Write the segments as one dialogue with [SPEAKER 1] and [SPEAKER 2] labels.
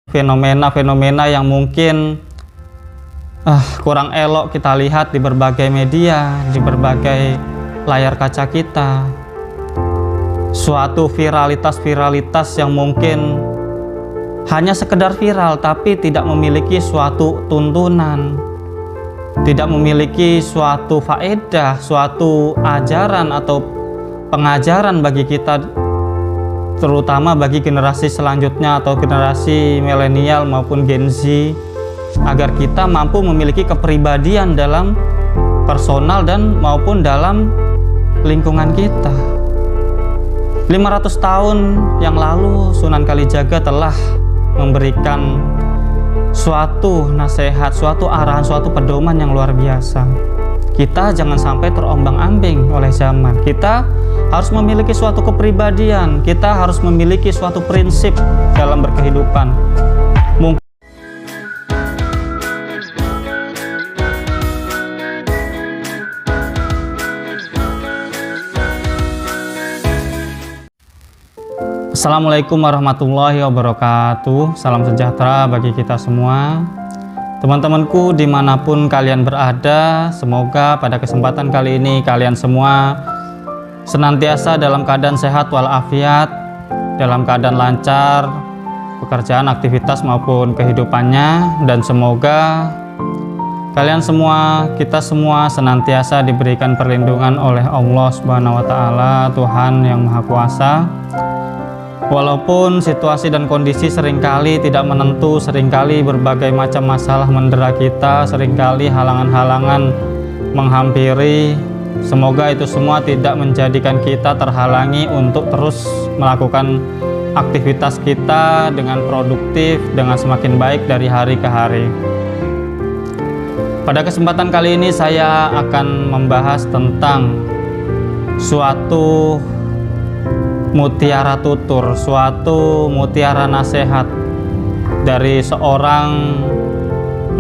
[SPEAKER 1] fenomena-fenomena yang mungkin kurang elok kita lihat di berbagai media, di berbagai layar kaca kita. Suatu viralitas yang mungkin hanya sekedar viral tapi tidak memiliki suatu tuntunan, tidak memiliki suatu faedah, suatu ajaran atau pengajaran bagi kita, terutama bagi generasi selanjutnya atau generasi milenial maupun Gen Z, agar kita mampu memiliki kepribadian dalam personal dan maupun dalam lingkungan kita. 500 tahun yang lalu Sunan Kalijaga telah memberikan suatu nasihat, suatu arahan, suatu pedoman yang luar biasa. Kita jangan sampai terombang-ambing oleh zaman. Kita harus memiliki suatu kepribadian, kita harus memiliki suatu prinsip dalam berkehidupan. Assalamualaikum warahmatullahi wabarakatuh. Salam sejahtera bagi kita semua. Teman-temanku dimanapun kalian berada, semoga pada kesempatan kali ini kalian semua senantiasa dalam keadaan sehat walafiat, dalam keadaan lancar pekerjaan, aktivitas maupun kehidupannya, dan semoga kalian semua, kita semua senantiasa diberikan perlindungan oleh Allah Subhanahu wa Ta'ala, Tuhan yang Maha Kuasa. Walaupun situasi dan kondisi seringkali tidak menentu, seringkali berbagai macam masalah mendera kita, seringkali halangan-halangan menghampiri, semoga itu semua tidak menjadikan kita terhalangi untuk terus melakukan aktivitas kita dengan produktif, dengan semakin baik dari hari ke hari. Pada kesempatan kali ini saya akan membahas tentang suatu mutiara tutur, suatu mutiara nasihat dari seorang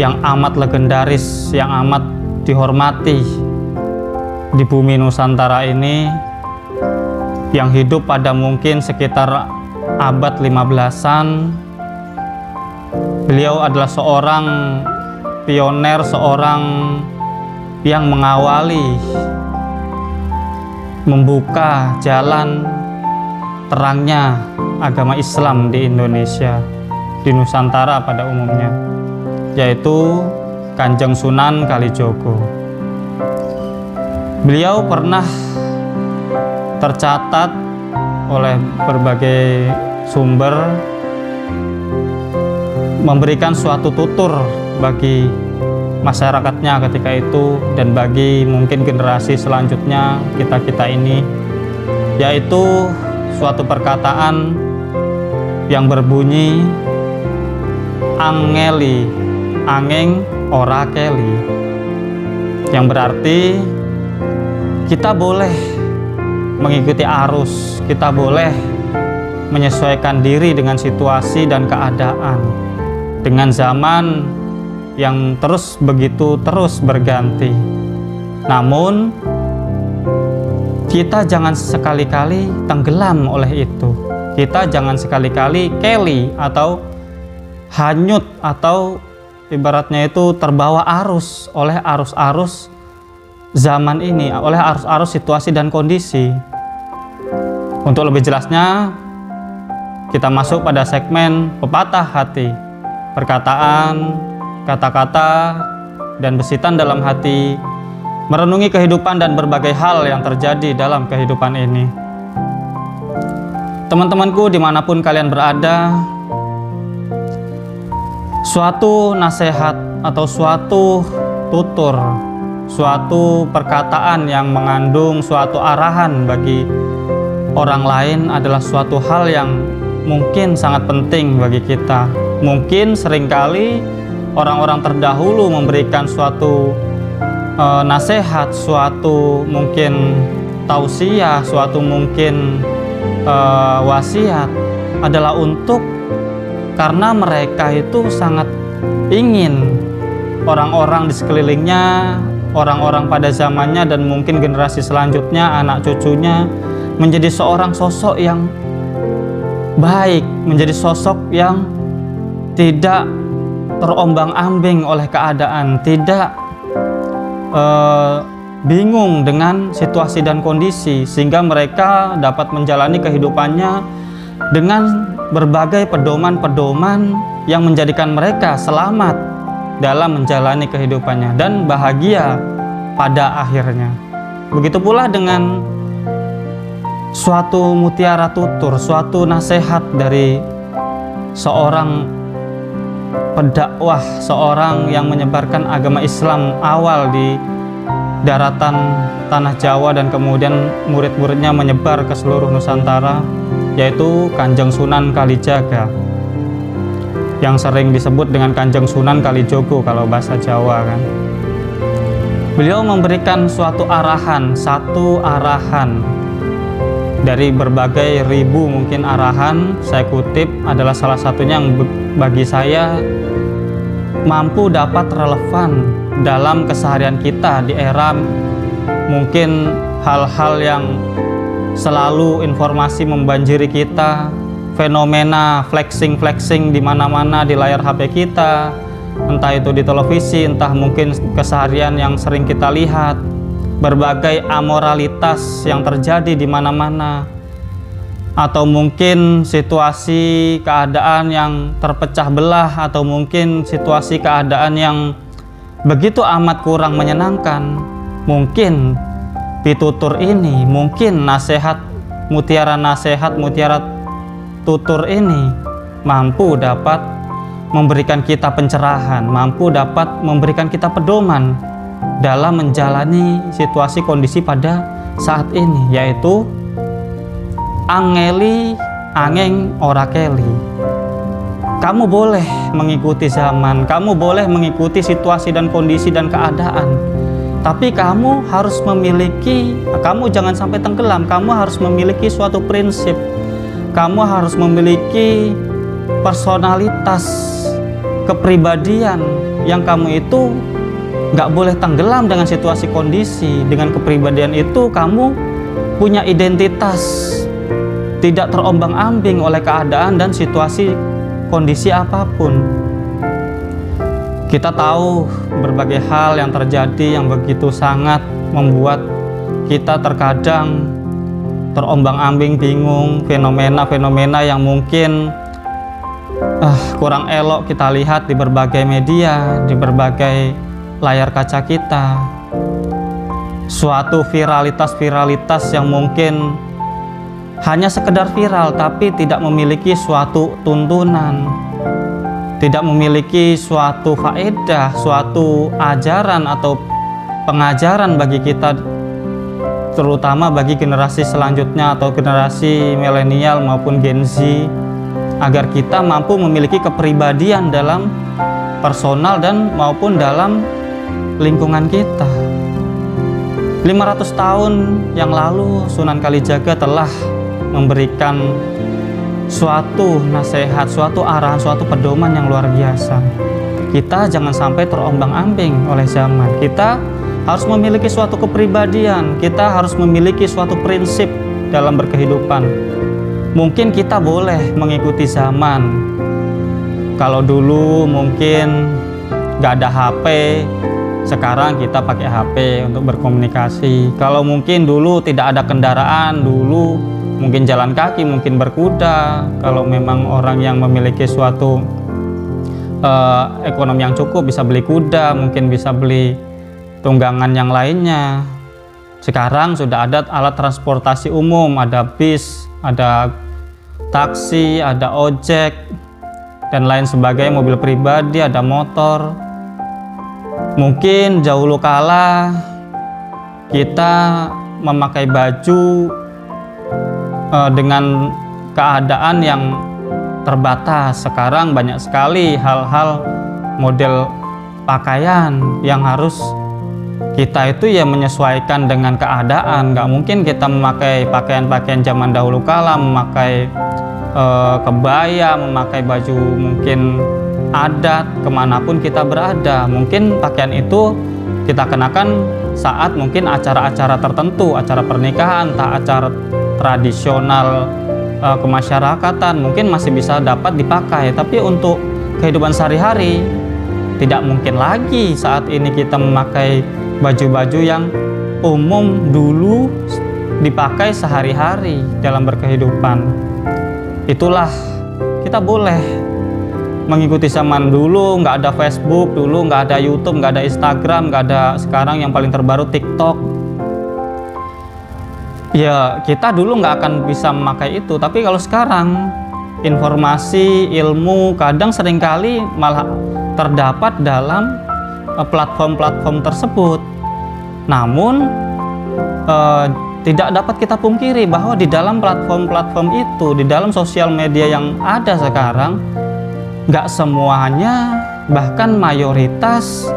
[SPEAKER 1] yang amat legendaris, yang amat dihormati di bumi Nusantara ini, yang hidup pada mungkin sekitar abad 15-an. Beliau adalah seorang pioner, seorang yang mengawali, membuka jalan terangnya agama Islam di Indonesia, di Nusantara pada umumnya, yaitu Kanjeng Sunan Kalijogo. Beliau pernah tercatat oleh berbagai sumber memberikan suatu tutur bagi masyarakatnya ketika itu dan bagi mungkin generasi selanjutnya kita ini, yaitu suatu perkataan yang berbunyi angeli angeng ora keli, yang berarti kita boleh mengikuti arus, kita boleh menyesuaikan diri dengan situasi dan keadaan, dengan zaman yang terus berganti. Namun kita jangan sekali-kali tenggelam oleh itu. Kita jangan sekali-kali keli atau hanyut, atau ibaratnya itu terbawa arus oleh arus-arus zaman ini, oleh arus-arus situasi dan kondisi. Untuk lebih jelasnya, kita masuk pada segmen pepatah hati. Perkataan, kata-kata, dan bisitan dalam hati merenungi kehidupan dan berbagai hal yang terjadi dalam kehidupan ini. Teman-temanku dimanapun kalian berada, suatu nasihat atau suatu tutur, suatu perkataan yang mengandung suatu arahan bagi orang lain adalah suatu hal yang mungkin sangat penting bagi kita. Mungkin seringkali orang-orang terdahulu memberikan suatu nasihat, suatu mungkin tausiah, suatu mungkin wasiat adalah untuk karena mereka itu sangat ingin orang-orang di sekelilingnya, orang-orang pada zamannya dan mungkin generasi selanjutnya, anak cucunya menjadi seorang sosok yang baik, menjadi sosok yang tidak terombang-ambing oleh keadaan, tidak bingung dengan situasi dan kondisi, sehingga mereka dapat menjalani kehidupannya dengan berbagai pedoman-pedoman yang menjadikan mereka selamat dalam menjalani kehidupannya dan bahagia pada akhirnya. Begitu pula dengan suatu mutiara tutur, suatu nasihat dari seorang pendakwah, seorang yang menyebarkan agama Islam awal di daratan tanah Jawa dan kemudian murid-muridnya menyebar ke seluruh Nusantara, yaitu Kanjeng Sunan Kalijaga, yang sering disebut dengan Kanjeng Sunan Kalijogo kalau bahasa Jawa kan. Beliau memberikan suatu arahan, satu arahan dari berbagai ribu mungkin arahan. Saya kutip adalah salah satunya yang bagi saya mampu dapat relevan dalam keseharian kita di era mungkin hal-hal yang selalu informasi membanjiri kita, fenomena flexing di mana-mana di layar HP kita, entah itu di televisi, entah mungkin keseharian yang sering kita lihat, berbagai amoralitas yang terjadi di mana-mana, atau mungkin situasi keadaan yang terpecah belah, atau mungkin situasi keadaan yang begitu amat kurang menyenangkan. Mungkin pitutur ini, mungkin mutiara tutur ini mampu dapat memberikan kita pencerahan, mampu dapat memberikan kita pedoman dalam menjalani situasi kondisi pada saat ini, yaitu angeli angeng ora keli. Kamu boleh mengikuti zaman, kamu boleh mengikuti situasi dan kondisi dan keadaan, tapi kamu jangan sampai tenggelam. Kamu harus memiliki suatu prinsip, kamu harus memiliki personalitas, kepribadian yang kamu itu gak boleh tenggelam dengan situasi kondisi. Dengan kepribadian itu kamu punya identitas, tidak terombang-ambing oleh keadaan dan situasi kondisi apapun. Kita tahu berbagai hal yang terjadi yang begitu sangat membuat kita terkadang terombang-ambing, bingung, fenomena-fenomena yang mungkin kurang elok kita lihat di berbagai media, di berbagai layar kaca kita. Suatu viralitas yang mungkin hanya sekedar viral tapi tidak memiliki suatu tuntunan, tidak memiliki suatu faedah, suatu ajaran atau pengajaran bagi kita, terutama bagi generasi selanjutnya atau generasi milenial maupun Gen Z, agar kita mampu memiliki kepribadian dalam personal dan maupun dalam lingkungan kita. 500 tahun yang lalu Sunan Kalijaga telah memberikan suatu nasihat, suatu arahan, suatu pedoman yang luar biasa. Kita jangan sampai terombang-ambing oleh zaman. Kita harus memiliki suatu kepribadian, kita harus memiliki suatu prinsip dalam berkehidupan. Mungkin kita boleh mengikuti zaman. Kalau dulu mungkin gak ada HP, sekarang kita pakai HP untuk berkomunikasi. Kalau mungkin dulu tidak ada kendaraan, dulu mungkin jalan kaki, mungkin berkuda. Kalau memang orang yang memiliki suatu ekonomi yang cukup, bisa beli kuda, mungkin bisa beli tunggangan yang lainnya. Sekarang sudah ada alat transportasi umum, ada bis, ada taksi, ada ojek, dan lain sebagainya, mobil pribadi, ada motor. Mungkin jauh kala kita memakai baju dengan keadaan yang terbatas. Sekarang banyak sekali hal-hal model pakaian yang harus kita itu ya menyesuaikan dengan keadaan. Nggak mungkin kita memakai pakaian-pakaian zaman dahulu kala, memakai kebaya, memakai baju mungkin adat kemanapun kita berada. Mungkin pakaian itu kita kenakan saat mungkin acara-acara tertentu, acara pernikahan, acara tradisional kemasyarakatan, mungkin masih bisa dapat dipakai. Tapi untuk kehidupan sehari-hari. Tidak mungkin lagi saat ini kita memakai baju-baju yang umum dulu dipakai sehari-hari dalam berkehidupan. Itulah kita boleh mengikuti zaman dulu. Nggak ada Facebook dulu, nggak ada YouTube, nggak ada Instagram, nggak ada sekarang yang paling terbaru TikTok. Ya kita dulu nggak akan bisa memakai itu, tapi kalau sekarang informasi, ilmu kadang seringkali malah terdapat dalam platform-platform tersebut. Namun tidak dapat kita pungkiri bahwa di dalam platform-platform itu, di dalam sosial media yang ada sekarang, nggak semuanya, bahkan mayoritas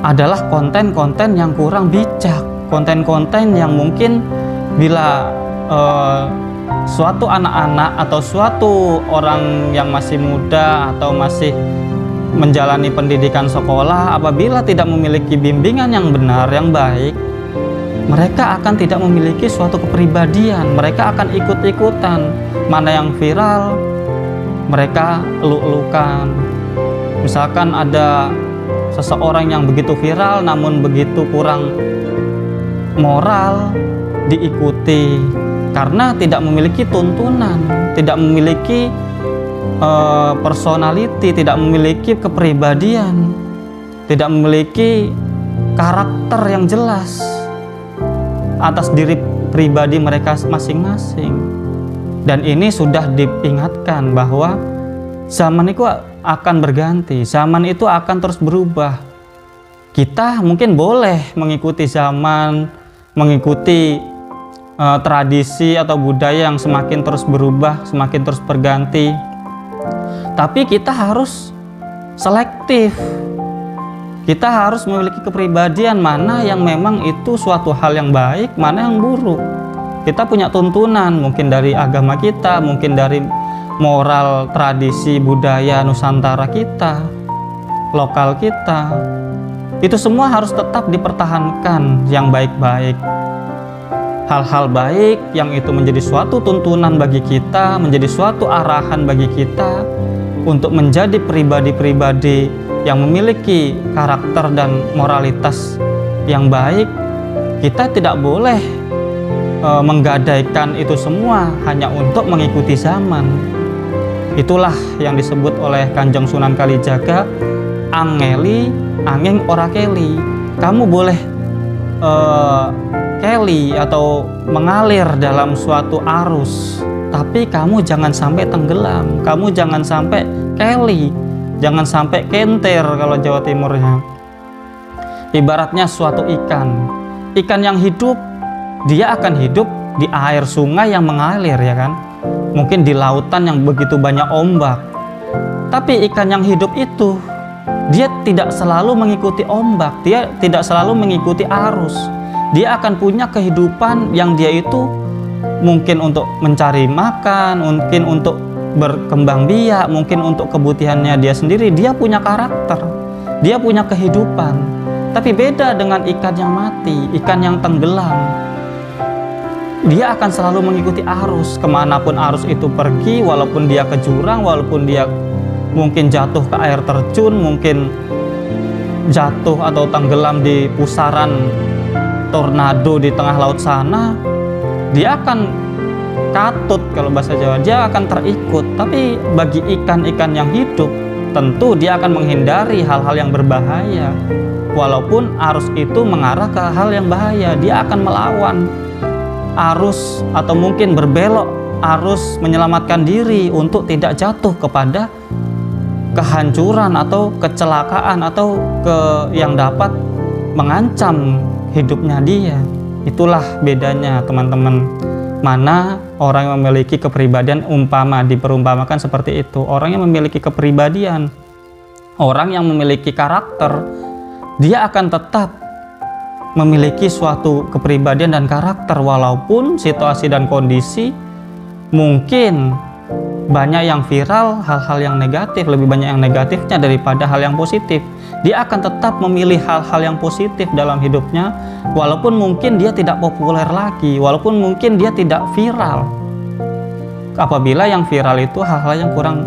[SPEAKER 1] adalah konten-konten yang kurang bijak, konten-konten yang mungkin bila suatu anak-anak atau suatu orang yang masih muda atau masih menjalani pendidikan sekolah, apabila tidak memiliki bimbingan yang benar, yang baik, mereka akan tidak memiliki suatu kepribadian. Mereka akan ikut-ikutan, mana yang viral mereka eluk-elukan. Misalkan ada seseorang yang begitu viral namun begitu kurang moral, diikuti karena tidak memiliki tuntunan, tidak memiliki personality, tidak memiliki kepribadian, tidak memiliki karakter yang jelas atas diri pribadi mereka masing-masing. Dan ini sudah diingatkan bahwa zaman itu akan berganti, zaman itu akan terus berubah. Kita mungkin boleh mengikuti zaman, mengikuti tradisi atau budaya yang semakin terus berubah, semakin terus berganti. Tapi kita harus selektif. Kita harus memiliki kepribadian mana yang memang itu suatu hal yang baik, mana yang buruk. Kita punya tuntunan mungkin dari agama kita, mungkin dari moral, tradisi, budaya Nusantara kita, lokal kita. Itu semua harus tetap dipertahankan yang baik-baik. Hal-hal baik yang itu menjadi suatu tuntunan bagi kita, menjadi suatu arahan bagi kita untuk menjadi pribadi-pribadi yang memiliki karakter dan moralitas yang baik. Kita tidak boleh menggadaikan itu semua hanya untuk mengikuti zaman. Itulah yang disebut oleh Kanjeng Sunan Kalijaga, angeli, angeng ora keli. Kamu boleh keli atau mengalir dalam suatu arus, tapi kamu jangan sampai tenggelam, kamu jangan sampai keli, jangan sampai kenter kalau Jawa Timurnya. Ibaratnya suatu ikan yang hidup, dia akan hidup di air sungai yang mengalir, ya kan? Mungkin di lautan yang begitu banyak ombak. Tapi ikan yang hidup itu, dia tidak selalu mengikuti ombak, dia tidak selalu mengikuti arus. Dia akan punya kehidupan yang dia itu mungkin untuk mencari makan, mungkin untuk berkembang biak, mungkin untuk kebutuhannya dia sendiri. Dia punya karakter, dia punya kehidupan. Tapi beda dengan ikan yang mati, ikan yang tenggelam. Dia akan selalu mengikuti arus, kemanapun arus itu pergi, walaupun dia ke jurang, walaupun dia mungkin jatuh ke air terjun, mungkin jatuh atau tenggelam di pusaran tornado di tengah laut sana, dia akan katut kalau bahasa Jawa, dia akan terikut. Tapi bagi ikan-ikan yang hidup, tentu dia akan menghindari hal-hal yang berbahaya. Walaupun arus itu mengarah ke hal yang bahaya, dia akan melawan arus atau mungkin berbelok arus, menyelamatkan diri untuk tidak jatuh kepada kehancuran atau kecelakaan atau yang dapat mengancam hidupnya dia. Itulah bedanya teman-teman. Mana orang yang memiliki kepribadian, diperumpamakan seperti itu. Orang yang memiliki kepribadian, orang yang memiliki karakter, dia akan tetap memiliki suatu kepribadian dan karakter walaupun situasi dan kondisi mungkin banyak yang viral, hal-hal yang negatif, lebih banyak yang negatifnya daripada hal yang positif. Dia akan tetap memilih hal-hal yang positif dalam hidupnya, walaupun mungkin dia tidak populer lagi, walaupun mungkin dia tidak viral. Apabila yang viral itu hal-hal yang kurang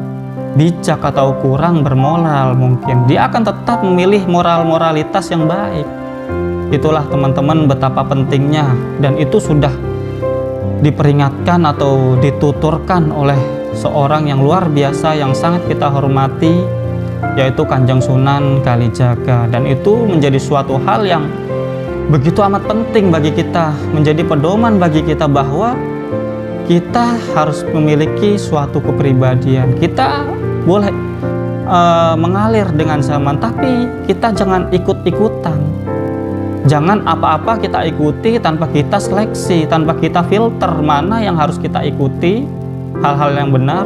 [SPEAKER 1] bijak atau kurang bermoral mungkin, dia akan tetap memilih moralitas yang baik. Itulah teman-teman betapa pentingnya, dan itu sudah diperingatkan atau dituturkan oleh seorang yang luar biasa yang sangat kita hormati, yaitu Kanjeng Sunan Kalijaga. Dan itu menjadi suatu hal yang begitu amat penting bagi kita, menjadi pedoman bagi kita bahwa kita harus memiliki suatu kepribadian. Kita boleh mengalir dengan zaman, tapi kita jangan ikut-ikutan. Jangan apa-apa kita ikuti tanpa kita seleksi, tanpa kita filter mana yang harus kita ikuti, hal-hal yang benar,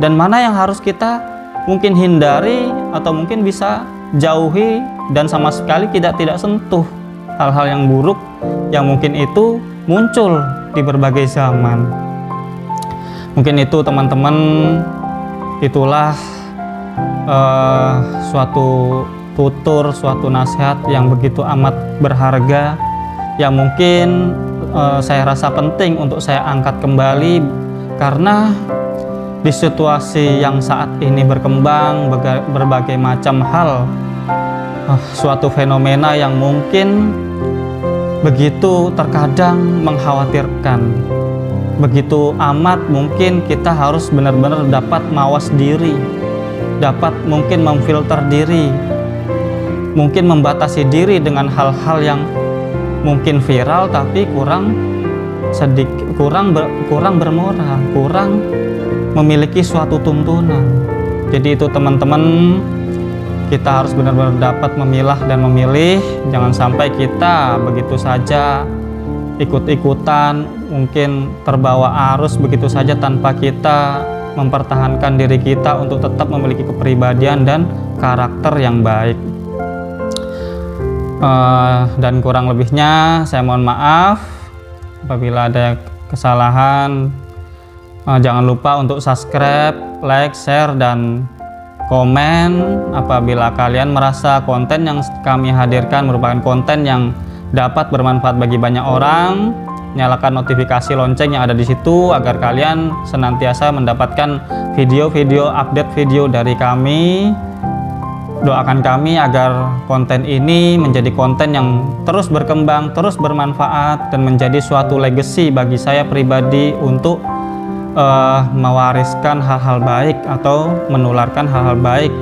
[SPEAKER 1] dan mana yang harus kita mungkin hindari atau mungkin bisa jauhi dan sama sekali tidak sentuh hal-hal yang buruk yang mungkin itu muncul di berbagai zaman. Mungkin itu teman-teman, itulah suatu tutur, suatu nasihat yang begitu amat berharga, yang mungkin saya rasa penting untuk saya angkat kembali, karena di situasi yang saat ini berkembang berbagai macam hal, suatu fenomena yang mungkin begitu terkadang mengkhawatirkan, begitu amat mungkin kita harus benar-benar dapat mawas diri, dapat mungkin memfilter diri, mungkin membatasi diri dengan hal-hal yang mungkin viral tapi kurang bermoral, kurang memiliki suatu tuntunan. Jadi itu teman-teman, kita harus benar-benar dapat memilah dan memilih. Jangan sampai kita begitu saja ikut-ikutan, mungkin terbawa arus begitu saja tanpa kita mempertahankan diri kita untuk tetap memiliki kepribadian dan karakter yang baik. Dan kurang lebihnya saya mohon maaf apabila ada kesalahan. Jangan lupa untuk subscribe, like, share, dan komen apabila kalian merasa konten yang kami hadirkan merupakan konten yang dapat bermanfaat bagi banyak orang. Nyalakan notifikasi lonceng yang ada di situ agar kalian senantiasa mendapatkan video-video update video dari kami. Doakan kami agar konten ini menjadi konten yang terus berkembang, terus bermanfaat, dan menjadi suatu legacy bagi saya pribadi untuk mewariskan hal-hal baik atau menularkan hal-hal baik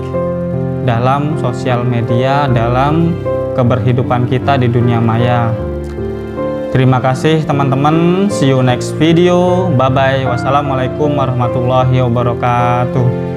[SPEAKER 1] dalam sosial media, dalam keberhidupan kita di dunia maya. Terima kasih teman-teman, see you next video, bye bye, wassalamualaikum warahmatullahi wabarakatuh.